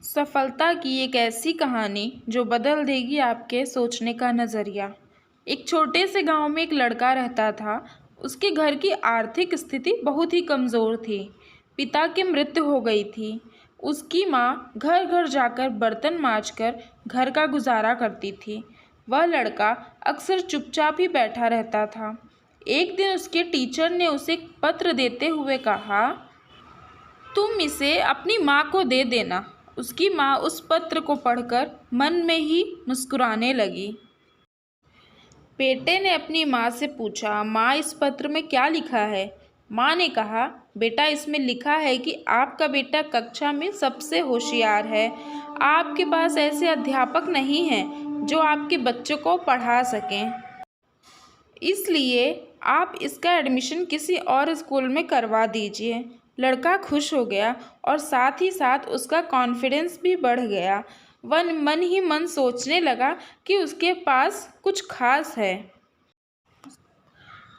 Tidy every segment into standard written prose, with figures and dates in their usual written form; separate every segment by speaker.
Speaker 1: सफलता की एक ऐसी कहानी जो बदल देगी आपके सोचने का नज़रिया। एक छोटे से गांव में एक लड़का रहता था। उसके घर की आर्थिक स्थिति बहुत ही कमज़ोर थी। पिता की मृत्यु हो गई थी। उसकी माँ घर घर जाकर बर्तन मांजकर घर का गुजारा करती थी। वह लड़का अक्सर चुपचाप ही बैठा रहता था। एक दिन उसके टीचर ने उसे एक पत्र देते हुए कहा, तुम इसे अपनी माँ को दे देना। उसकी माँ उस पत्र को पढ़कर मन में ही मुस्कुराने लगी। बेटे ने अपनी माँ से पूछा, माँ इस पत्र में क्या लिखा है? माँ ने कहा, बेटा इसमें लिखा है कि आपका बेटा कक्षा में सबसे होशियार है। आपके पास ऐसे अध्यापक नहीं हैं जो आपके बच्चों को पढ़ा सकें, इसलिए आप इसका एडमिशन किसी और स्कूल में करवा दीजिए। लड़का खुश हो गया और साथ ही साथ उसका कॉन्फिडेंस भी बढ़ गया। वह मन ही मन सोचने लगा कि उसके पास कुछ खास है।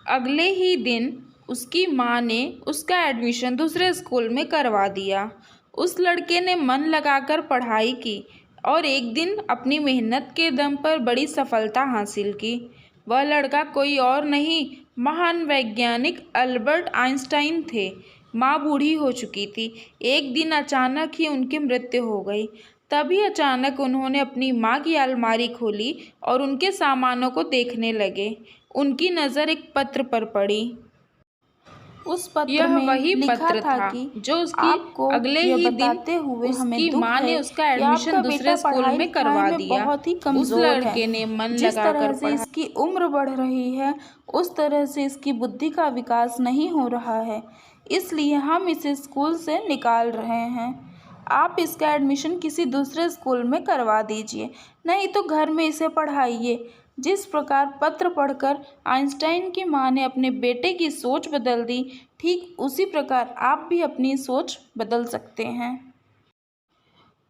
Speaker 1: अगले ही दिन उसकी माँ ने उसका एडमिशन दूसरे स्कूल में करवा दिया। उस लड़के ने मन लगाकर पढ़ाई की और एक दिन अपनी मेहनत के दम पर बड़ी सफलता हासिल की। वह लड़का कोई और नहीं, महान वैज्ञानिक अल्बर्ट आइंस्टाइन थे। माँ बूढ़ी हो चुकी थी। एक दिन अचानक ही उनकी मृत्यु हो गई। तभी अचानक उन्होंने अपनी माँ की अलमारी खोली और उनके सामानों को देखने लगे। उनकी नज़र एक पत्र पर पड़ी। उस पत्र में वही पत्र था कि जो उसकी अगले ही दिन उसकी माँ ने उसका एडमिशन दूसरे स्कूल में करवा दिया।
Speaker 2: बहुत ही
Speaker 1: उस
Speaker 2: कमजोर
Speaker 1: लड़के ने मन लगाकर
Speaker 2: से इसकी उम्र बढ़ रही है उस तरह से इसकी बुद्धि का विकास नहीं हो रहा है, इसलिए हम इसे स्कूल से निकाल रहे हैं। आप इसका एडमिशन किसी दूसरे स्कूल में करवा दीजिए, नहीं तो घर में इसे पढ़ाइए। जिस प्रकार पत्र पढ़कर आइंस्टाइन की माँ ने अपने बेटे की सोच बदल दी, ठीक उसी प्रकार आप भी अपनी सोच बदल सकते हैं।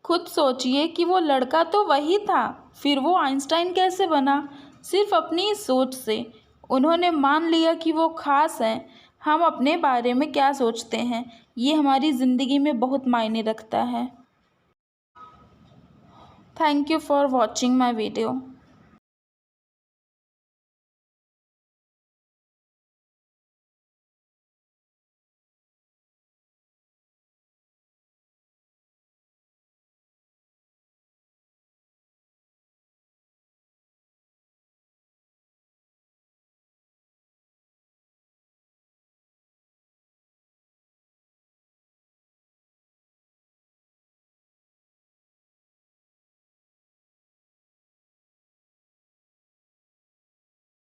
Speaker 2: खुद सोचिए कि वो लड़का तो वही था, फिर वो आइंस्टाइन कैसे बना? सिर्फ अपनी सोच से। उन्होंने मान लिया कि वो खास हैं। हम अपने बारे में क्या सोचते हैं, ये हमारी ज़िंदगी में बहुत मायने रखता है। Thank you for watching my video.